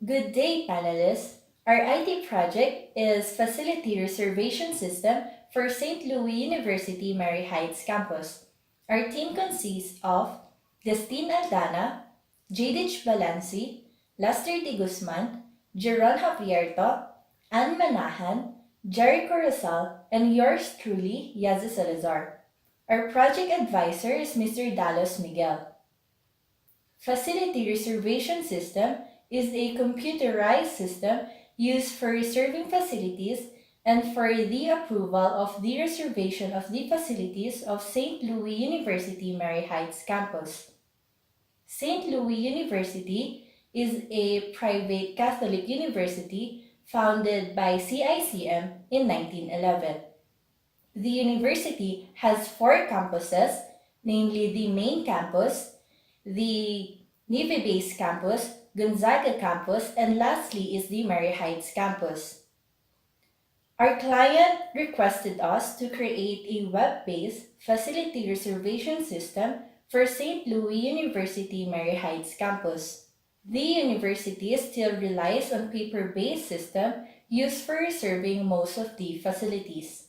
Good day, panelists. Our IT project is Facility Reservation System for St. Louis University Maryheights campus. Our team consists of Destine Aldana, Jadich Balanci, Lester De Guzman, Jeron Javierto, Ann Manahan, Jericho Rizal, and yours truly, Yazi Salazar. Our project advisor is Mr. Dalos Miguel. Facility Reservation System is a computerized system used for reserving facilities and for the approval of the reservation of the facilities of St. Louis University Maryheights campus. St. Louis University is a private Catholic university founded by CICM in 1911. The university has four campuses, namely the main campus, the Navy Base campus, Gonzaga campus, and lastly is the Maryheights campus. Our client requested us to create a web-based facility reservation system for St. Louis University Maryheights campus. The university still relies on paper-based system used for reserving most of the facilities.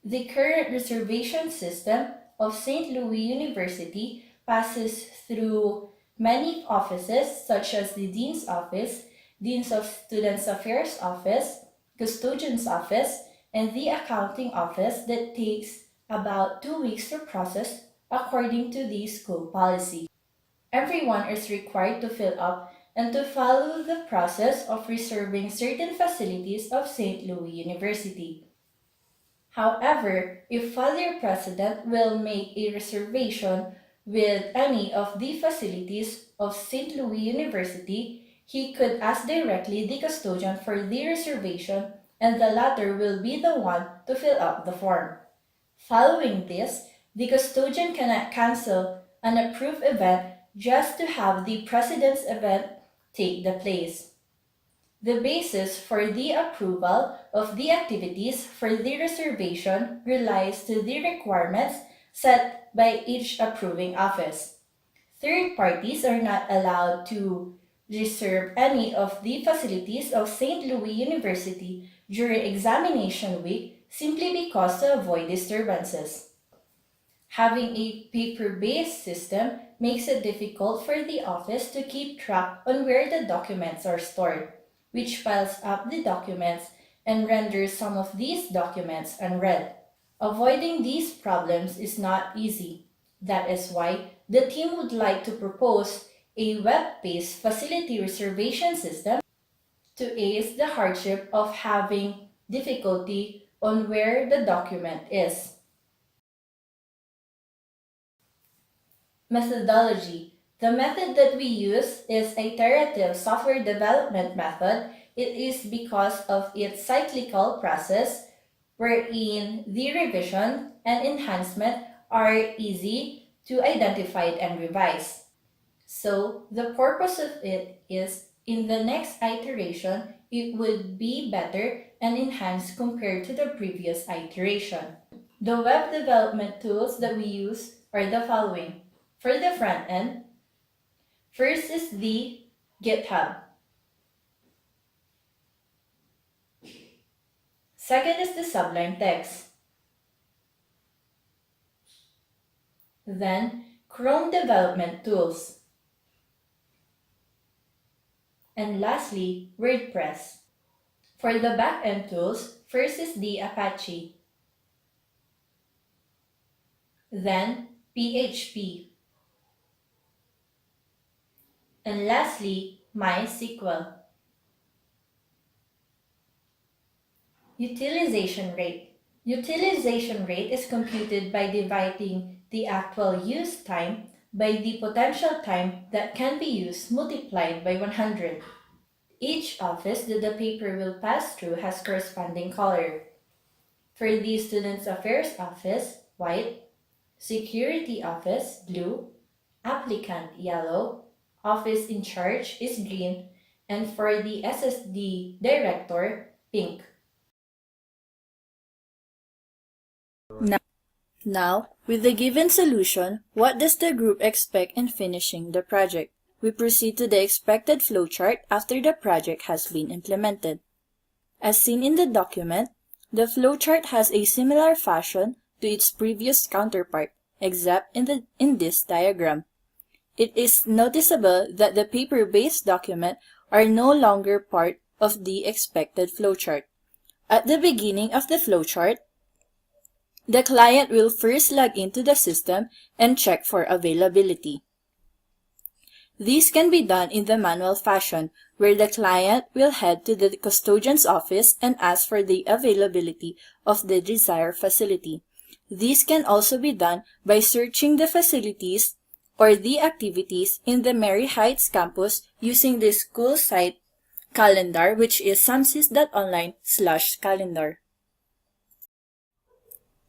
The current reservation system of St. Louis University passes through many offices such as the Dean's Office, Dean's of Students Affairs Office, Custodian's Office, and the Accounting Office that takes about 2 weeks to process according to the school policy. Everyone is required to fill up and to follow the process of reserving certain facilities of St. Louis University. However, if Father President will make a reservation with any of the facilities of St. Louis University, he could ask directly the custodian for the reservation and the latter will be the one to fill up the form. Following this, the custodian cannot cancel an approved event just to have the President's event take the place. The basis for the approval of the activities for the reservation relies to the requirements set by each approving office. Third parties are not allowed to reserve any of the facilities of St. Louis University during examination week simply because to avoid disturbances. Having a paper-based system makes it difficult for the office to keep track on where the documents are stored, which piles up the documents and renders some of these documents unread. Avoiding these problems is not easy. That is why the team would like to propose a web-based facility reservation system to ease the hardship of having difficulty on where the document is. Methodology. The method that we use is a iterative software development method. It is because of its cyclical process wherein the revision and enhancement are easy to identify and revise. So the purpose of it is in the next iteration, it would be better and enhanced compared to the previous iteration. The web development tools that we use are the following. For the front end, first is the GitHub. Second is the Sublime Text. Then, Chrome Development Tools. And lastly, WordPress. For the back-end tools, first is the Apache. Then, PHP. And lastly, MySQL. Utilization rate. Utilization rate is computed by dividing the actual use time by the potential time that can be used multiplied by 100. Each office that the paper will pass through has corresponding color. For the Students Affairs Office, white, Security Office, blue, Applicant, yellow, Office in Charge is green, and for the SSD Director, pink. Now, with the given solution, what does the group expect in finishing the project? we proceed to the expected flowchart after the project has been implemented. As seen in the document, the flowchart has a similar fashion to its previous counterpart, except in this diagram. It is noticeable that the paper-based documents are no longer part of the expected flowchart. At the beginning of the flowchart, the client will first log into the system and check for availability. This can be done in the manual fashion, where the client will head to the custodian's office and ask for the availability of the desired facility. This can also be done by searching the facilities or the activities in the Maryheights campus using the school site calendar, which is samsys.online/calendar.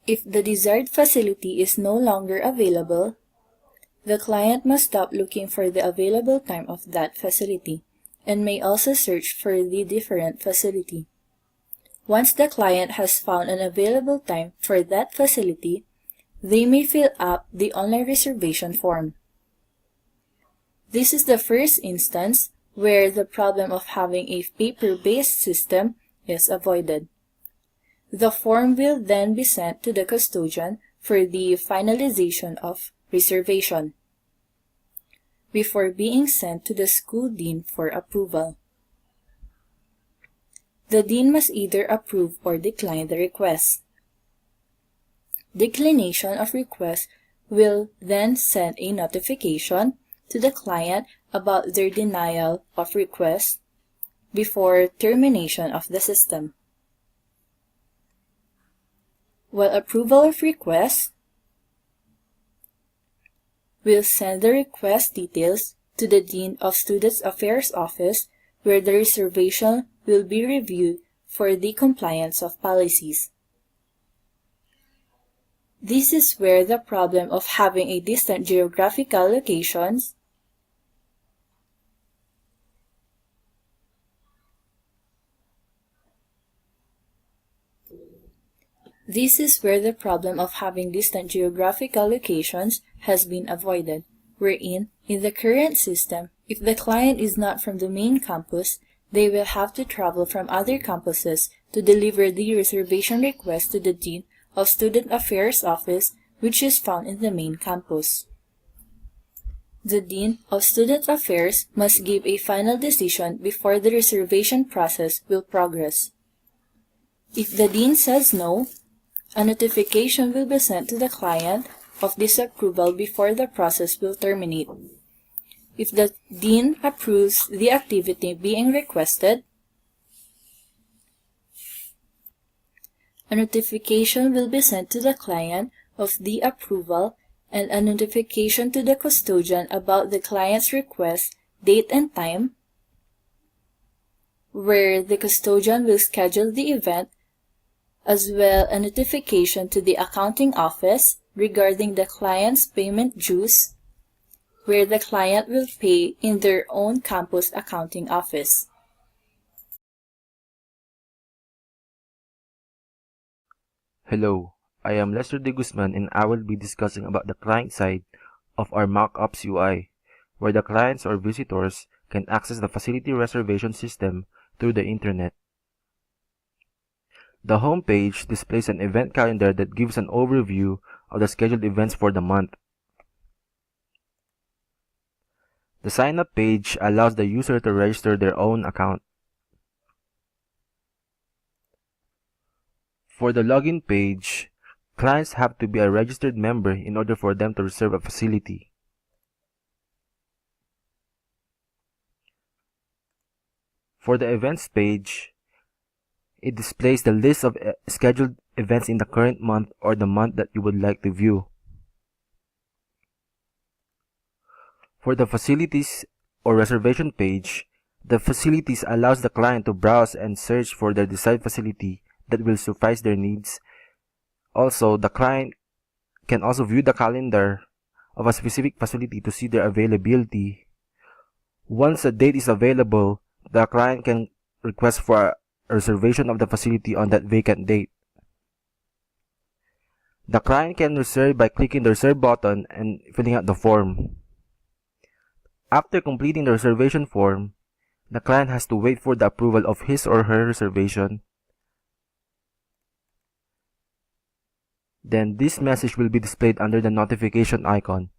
If the desired facility is no longer available, the client must stop looking for the available time of that facility and may also search for the different facility. Once the client has found an available time for that facility, they may fill out the online reservation form. This is the first instance where the problem of having a paper-based system is avoided. The form will then be sent to the custodian for the finalization of reservation before being sent to the school dean for approval. The dean must either approve or decline the request. Declination of request will then send a notification to the client about their denial of request before termination of the system. While approval of request will send the request details to the Dean of Student Affairs office, where the reservation will be reviewed for the compliance of policies. This is where the problem of having a distant geographical locations has been avoided, wherein, in the current system, if the client is not from the main campus, they will have to travel from other campuses to deliver the reservation request to the Dean of Student Affairs office, which is found in the main campus. The Dean of Student Affairs must give a final decision before the reservation process will progress. If the Dean says no, a notification will be sent to the client of disapproval before the process will terminate. If the Dean approves the activity being requested, a notification will be sent to the client of the approval and a notification to the custodian about the client's request, date and time, where the custodian will schedule the event, as well a notification to the accounting office regarding the client's payment dues, where the client will pay in their own campus accounting office. Hello, I am Lester De Guzman and I will be discussing about the client side of our mock-ups UI, where the clients or visitors can access the facility reservation system through the internet. The home page displays an event calendar that gives an overview of the scheduled events for the month. The sign-up page allows the user to register their own account. For the login page, clients have to be a registered member in order for them to reserve a facility. For the events page, it displays the list of scheduled events in the current month or the month that you would like to view. For the facilities or reservation page, the facilities allows the client to browse and search for their desired facility that will suffice their needs. Also, the client can also view the calendar of a specific facility to see their availability. Once a date is available, the client can request for a reservation of the facility on that vacant date. The client can reserve by clicking the reserve button and filling out the form. After completing the reservation form, the client has to wait for the approval of his or her reservation. Then this message will be displayed under the notification icon.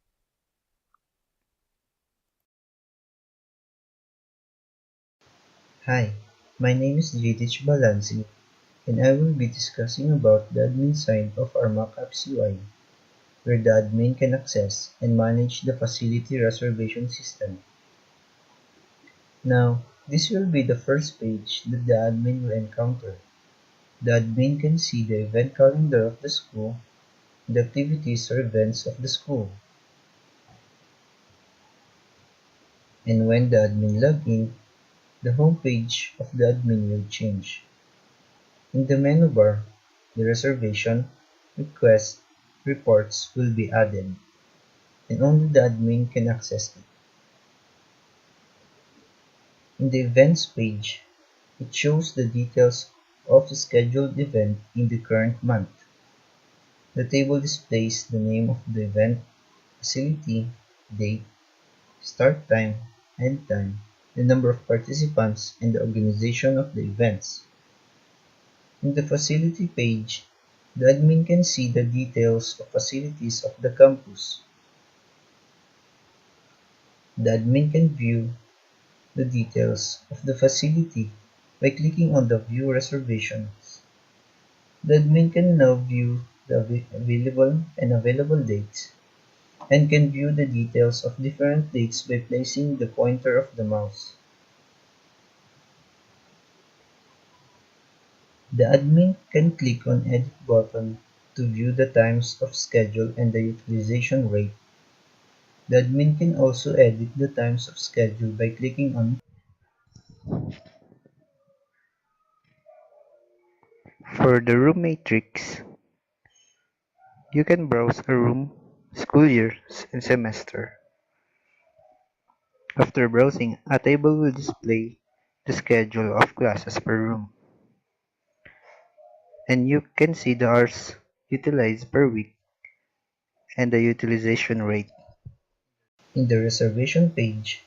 Hi, my name is Jitich Balansi, and I will be discussing about the admin side of our Mockups UI, where the admin can access and manage the facility reservation system. Now, this will be the first page that the admin will encounter. The admin can see the event calendar of the school, the activities or events of the school, and when the admin log in, the home page of the admin will change. In the menu bar, the reservation, request, reports will be added, and only the admin can access it. In the events page, it shows the details of the scheduled event in the current month. The table displays the name of the event, facility, date, start time, end time, the number of participants, and the organization of the events. In the facility page, the admin can see the details of facilities of the campus. The admin can view the details of the facility by clicking on the View Reservations. The admin can now view the available dates and can view the details of different dates by placing the pointer of the mouse. The admin can click on Edit button to view the times of schedule and the utilization rate. The admin can also edit the times of schedule by clicking on. For the room matrix, you can browse a room, school year, and semester. After browsing, a table will display the schedule of classes per room, and you can see the hours utilized per week and the utilization rate. In the reservation page,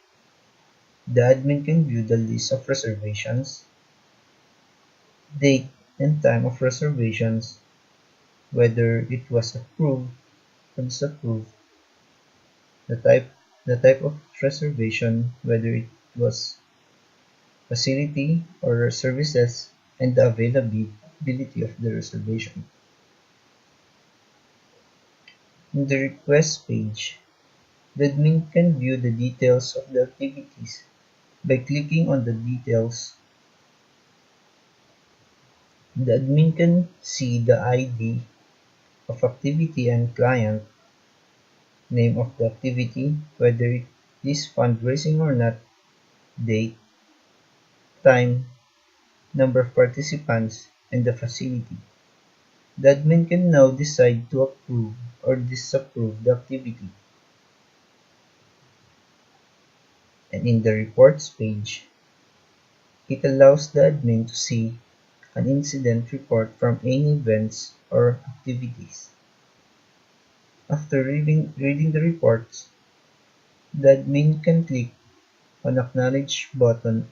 the admin can view the list of reservations, date and time of reservations, whether it was approved or disapproved, the type the type of reservation, whether it was facility or services, and the availability of the reservation. In the request page, the admin can view the details of the activities. By clicking on the details, the admin can see the ID of activity and client, name of the activity, whether it is fundraising or not, date, time, number of participants, and the facility. The admin can now decide to approve or disapprove the activity. And in the reports page, it allows the admin to see an incident report from any events or activities. After reading the reports, the admin can click on Acknowledge button